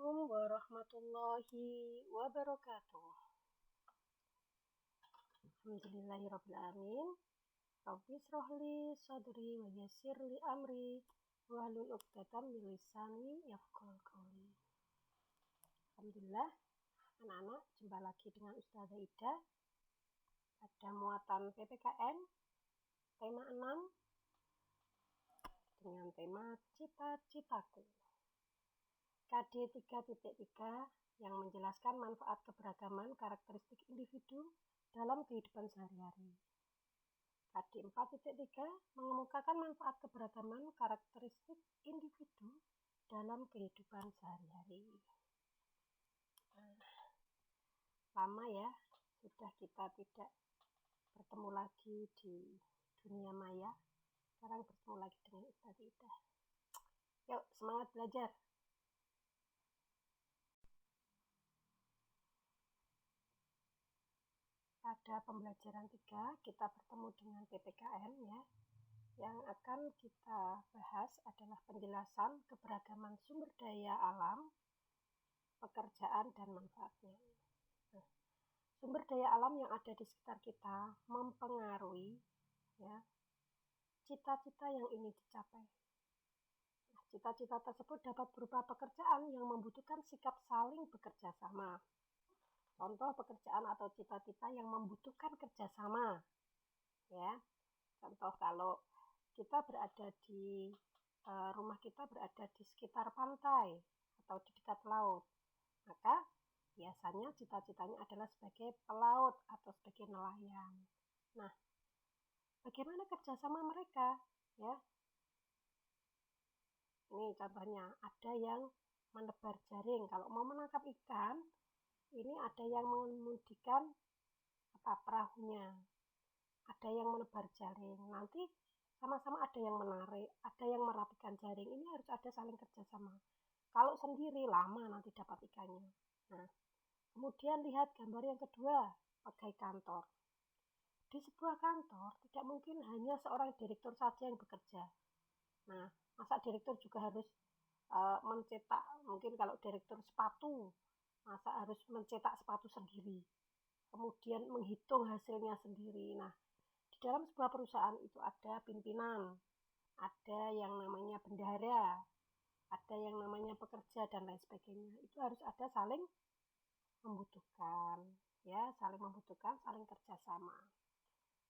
Assalamualaikum warahmatullahi wabarakatuh. Alhamdulillahirrabbilalamin. Rabbi shrahli sadri wa yassirli amri wahlul 'uqdatam min lisani yafqahu qawli. Alhamdulillah, anak-anak, jumpa lagi dengan Ustazah Ida pada muatan PPKN tema 6 dengan tema cita-citaku. KD 3.3 yang menjelaskan manfaat keberagaman karakteristik individu dalam kehidupan sehari-hari. KD 4.3 mengemukakan manfaat keberagaman karakteristik individu dalam kehidupan sehari-hari. Lama ya, sudah kita tidak bertemu lagi di dunia maya. Sekarang bertemu lagi dengan Ustazah Ida. Yuk, semangat belajar! Pada pembelajaran 3, kita bertemu dengan PPKN ya. Yang akan kita bahas adalah penjelasan keberagaman sumber daya alam, pekerjaan, dan manfaatnya. Nah, sumber daya alam yang ada di sekitar kita mempengaruhi ya cita-cita yang ingin dicapai. Nah, cita-cita tersebut dapat berupa pekerjaan yang membutuhkan sikap saling bekerja sama. Contoh pekerjaan atau cita-cita yang membutuhkan kerjasama, ya. Contoh kalau kita berada di rumah kita berada di sekitar pantai atau di dekat laut, maka biasanya cita-citanya adalah sebagai pelaut atau sebagai nelayan. Nah, bagaimana kerjasama mereka, ya? Ini contohnya, ada yang menebar jaring. Kalau mau menangkap ikan, ini ada yang mengemudikan perahunya, ada yang menebar jaring, nanti sama-sama ada yang menarik, ada yang merapikan jaring. Ini harus ada saling kerjasama. Kalau sendiri lama nanti dapat ikannya. Nah, kemudian lihat gambar yang kedua, pegawai kantor. Di sebuah kantor tidak mungkin hanya seorang direktur saja yang bekerja. Nah, masa direktur juga harus mencetak, mungkin kalau direktur sepatu, masa harus mencetak sepatu sendiri, kemudian menghitung hasilnya sendiri. Nah, di dalam sebuah perusahaan itu ada pimpinan, ada yang namanya bendahara, ada yang namanya pekerja, dan lain sebagainya. Itu harus ada saling membutuhkan, ya, saling membutuhkan, saling kerjasama.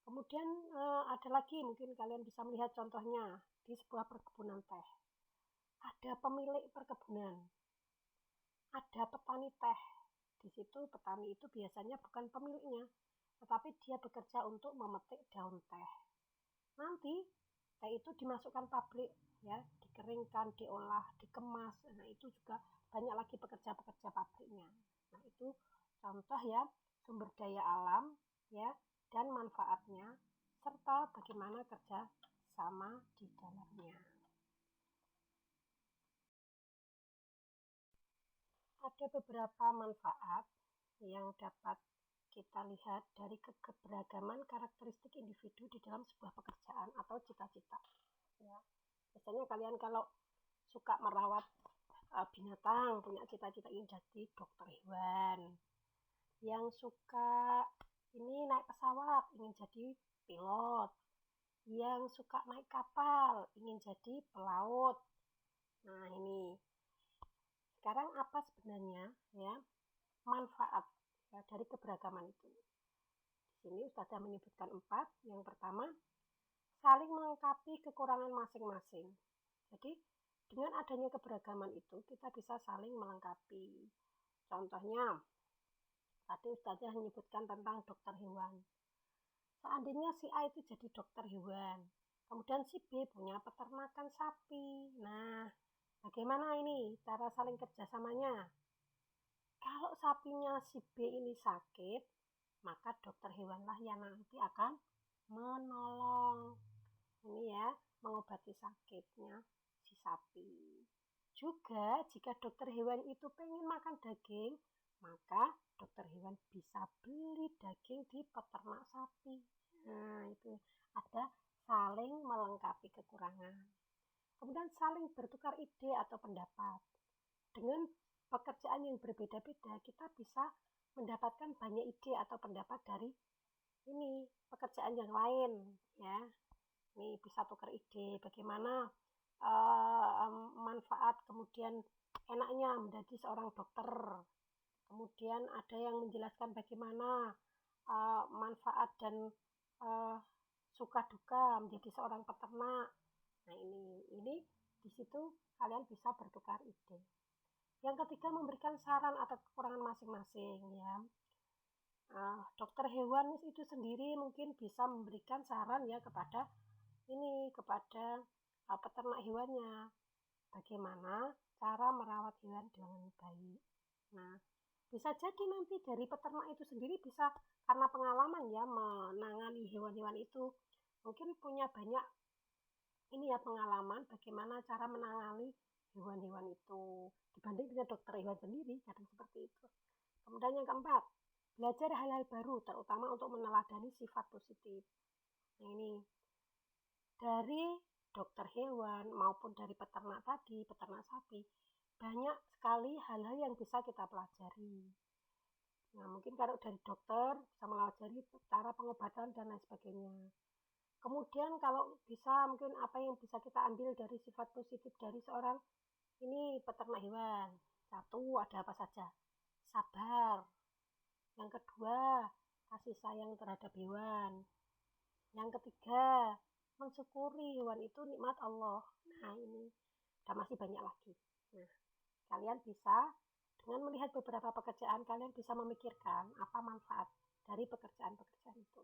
Kemudian ada lagi, mungkin kalian bisa melihat contohnya di sebuah perkebunan teh. Ada pemilik perkebunan, ada petani teh. Di situ petani itu biasanya bukan pemiliknya, tetapi dia bekerja untuk memetik daun teh. Nanti teh itu dimasukkan pabrik, ya, dikeringkan, diolah, dikemas. Nah, itu juga banyak lagi pekerja-pekerja pabriknya. Nah, itu contoh ya sumber daya alam, ya, dan manfaatnya serta bagaimana kerja sama di dalamnya. Ada beberapa manfaat yang dapat kita lihat dari keberagaman karakteristik individu di dalam sebuah pekerjaan atau cita-cita. Ya, biasanya kalian kalau suka merawat binatang, punya cita-cita ingin jadi dokter hewan. Yang suka ini naik pesawat, ingin jadi pilot. Yang suka naik kapal, ingin jadi pelaut. Nah, ini sekarang apa sebenarnya ya manfaat ya, dari keberagaman itu? Di sini Ustazah menyebutkan 4. Yang pertama, saling melengkapi kekurangan masing-masing. Jadi dengan adanya keberagaman itu kita bisa saling melengkapi. Contohnya, tadi Ustazah menyebutkan tentang dokter hewan. Seandainya si A itu jadi dokter hewan, kemudian si B punya peternakan sapi. Nah, bagaimana ini cara saling kerjasamanya? Kalau sapinya si B ini sakit, maka dokter hewanlah yang nanti akan menolong. Ini ya, mengobati sakitnya si sapi. Juga jika dokter hewan itu pengen makan daging, maka dokter hewan bisa beli daging di peternak sapi. Nah, itu ada saling melengkapi kekurangan. Kemudian saling bertukar ide atau pendapat. Dengan pekerjaan yang berbeda-beda, kita bisa mendapatkan banyak ide atau pendapat dari ini pekerjaan yang lain, ya. Ini bisa tukar ide bagaimana manfaat, kemudian enaknya menjadi seorang dokter. Kemudian ada yang menjelaskan bagaimana manfaat dan suka duka menjadi seorang peternak. Nah, ini di situ kalian bisa bertukar ide. Yang ketiga, memberikan saran atau kekurangan masing-masing, ya. Dokter hewan itu sendiri mungkin bisa memberikan saran ya kepada peternak hewannya, bagaimana cara merawat hewan dengan baik. Nah, bisa jadi nanti dari peternak itu sendiri bisa karena pengalaman ya menangani hewan-hewan itu, mungkin punya banyak pengalaman bagaimana cara menangani hewan-hewan itu dibanding dengan dokter hewan sendiri, kadang seperti itu. Kemudian yang keempat, belajar hal-hal baru terutama untuk meneladani sifat positif. Nah, ini dari dokter hewan maupun dari peternak tadi, peternak sapi, banyak sekali hal-hal yang bisa kita pelajari. Nah, mungkin kalau dari dokter bisa melajari cara pengobatan dan lain sebagainya. Kemudian kalau bisa mungkin apa yang bisa kita ambil dari sifat positif dari seorang peternak hewan. Satu, ada apa saja? Sabar. Yang kedua, kasih sayang terhadap hewan. Yang ketiga, mensyukuri hewan itu nikmat Allah. Nah, ini dan masih banyak lagi. Nah, kalian bisa dengan melihat beberapa pekerjaan, kalian bisa memikirkan apa manfaat dari pekerjaan-pekerjaan itu.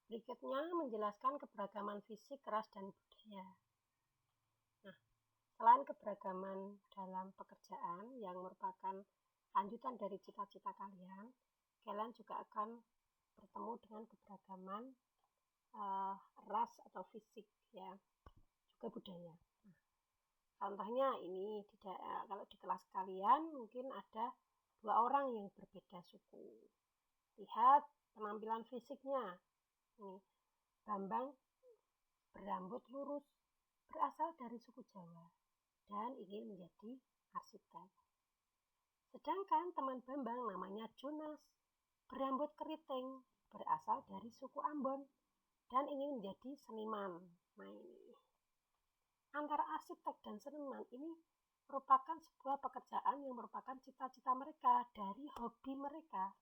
Berikutnya, menjelaskan keberagaman fisik, ras, dan budaya. Nah, selain keberagaman dalam pekerjaan yang merupakan lanjutan dari cita-cita kalian, kalian juga akan bertemu dengan keberagaman ras atau fisik, ya, juga budaya. Nah, contohnya ini kalau di kelas kalian mungkin ada 2 orang yang berbeda suku. Lihat penampilan fisiknya. Ini Bambang berambut lurus, berasal dari suku Jawa dan ingin menjadi arsitek. Sedangkan teman Bambang namanya Jonas, berambut keriting, berasal dari suku Ambon dan ingin menjadi seniman. Nah, ini antara arsitek dan seniman ini merupakan sebuah pekerjaan yang merupakan cita-cita mereka dari hobi mereka.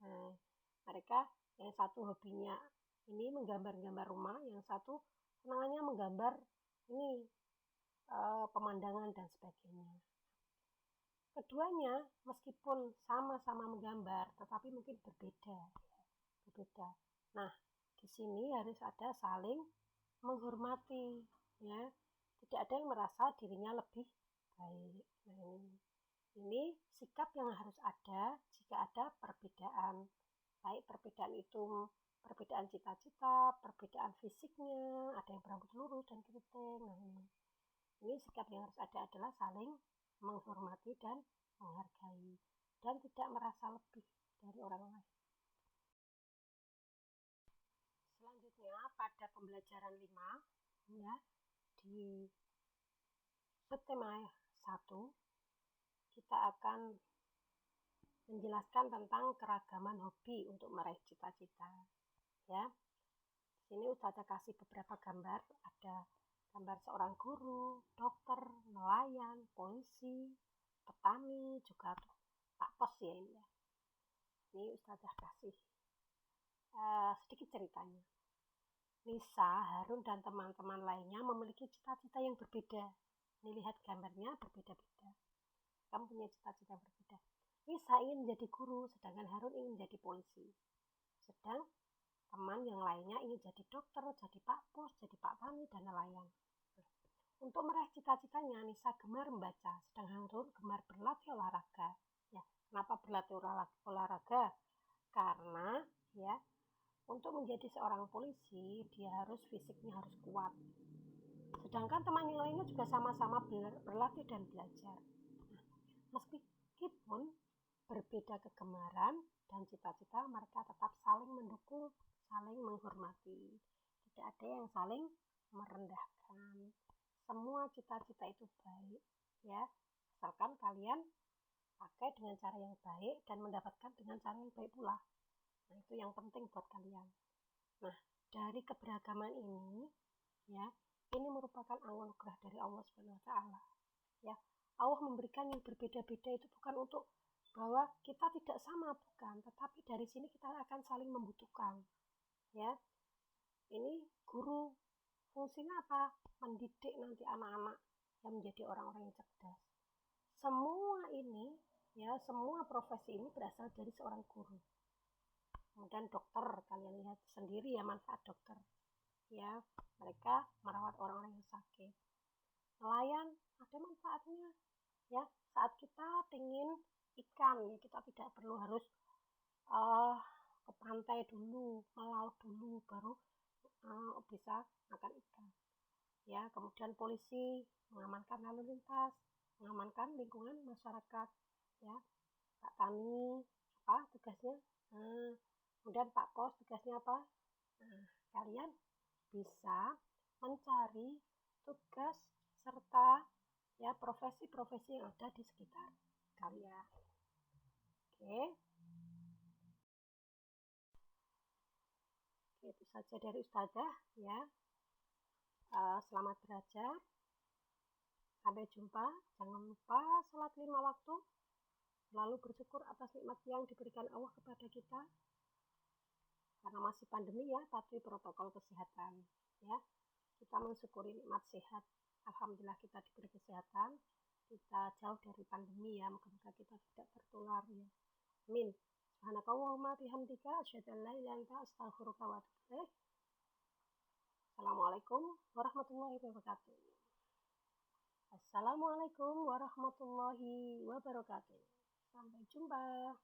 Nah, mereka yang satu hobinya ini menggambar-gambar rumah, yang satu senangannya menggambar pemandangan dan sebagainya. Keduanya meskipun sama-sama menggambar, tetapi mungkin berbeda. Nah, di sini harus ada saling menghormati, ya. Tidak ada yang merasa dirinya lebih baik. Nah, ini sikap yang harus ada jika ada perbedaan. Baik perbedaan itu perbedaan cita-cita, perbedaan fisiknya, ada yang berambut lurus dan keriting. Nah, ini sikap yang harus ada adalah saling menghormati dan menghargai dan tidak merasa lebih dari orang lain. Selanjutnya pada pembelajaran 5 ya, di subtema 1 kita akan menjelaskan tentang keragaman hobi untuk meraih cita-cita. Ya, di sini Ustazah kasih beberapa gambar, ada gambar seorang guru, dokter, nelayan, polisi, petani, juga Pak Pos ya ini ya. Ini Ustazah kasih sedikit ceritanya. Nisa, Harun, dan teman-teman lainnya memiliki cita-cita yang berbeda. Ini lihat gambarnya berbeda-beda. Kamu punya cita-cita yang berbeda. Nisa ingin menjadi guru, sedangkan Harun ingin menjadi polisi. Sedang teman yang lainnya ingin jadi dokter, jadi Pak Pos, jadi Pak Tani, dan nelayan. Untuk meraih cita-citanya, Nisa gemar membaca, sedang Harun gemar berlatih olahraga. Ya, kenapa berlatih olahraga? Karena ya, untuk menjadi seorang polisi, dia fisiknya harus kuat. Sedangkan teman yang lainnya juga sama-sama berlatih dan belajar. Nah, meskipun berbeda kegemaran dan cita-cita, mereka tetap saling mendukung, saling menghormati. Tidak ada yang saling merendahkan, semua cita-cita itu baik, ya, asalkan kalian pakai dengan cara yang baik dan mendapatkan dengan cara yang baik pula. Nah, itu yang penting buat kalian. Nah, dari keberagaman ini, ya, ini merupakan anugerah dari Allah Subhanahu wa taala. Ya, Allah memberikan yang berbeda-beda itu bukan untuk bahwa kita tidak sama, bukan, tetapi dari sini kita akan saling membutuhkan. Ya. Ini guru fungsinya apa? Mendidik nanti anak-anak yang menjadi orang-orang yang cerdas. Semua ini, ya, semua profesi ini berasal dari seorang guru. Kemudian dokter, kalian lihat sendiri ya manfaat dokter. Ya, mereka merawat orang-orang yang sakit. Nelayan ada manfaatnya. Ya, saat kita ingin ikan, ya, kita tidak perlu harus ke pantai dulu, melaut dulu, baru bisa makan ikan. Ya, kemudian polisi mengamankan lalu lintas, mengamankan lingkungan masyarakat. Ya, Pak Tani apa tugasnya? Kemudian Pak Pos tugasnya apa? Nah, kalian bisa mencari tugas serta ya profesi-profesi yang ada di sekitar kalian. Oke. Itu saja dari Ustazah ya. Selamat belajar. Sampai jumpa. Jangan lupa salat 5 waktu. Lalu bersyukur atas nikmat yang diberikan Allah kepada kita. Karena masih pandemi ya, patuhi protokol kesehatan. Ya, kita mensyukuri nikmat sehat. Alhamdulillah kita diberi kesehatan. Kita jauh dari pandemi ya. Moga-moga kita tidak tertular ya. Amin. Subhanakallahumma bihamdika asyhadu an la ilaha illa anta astaghfiruka wa atubu ilaik. Assalamualaikum warahmatullahi wabarakatuh. Assalamualaikum warahmatullahi wabarakatuh. Sampai jumpa.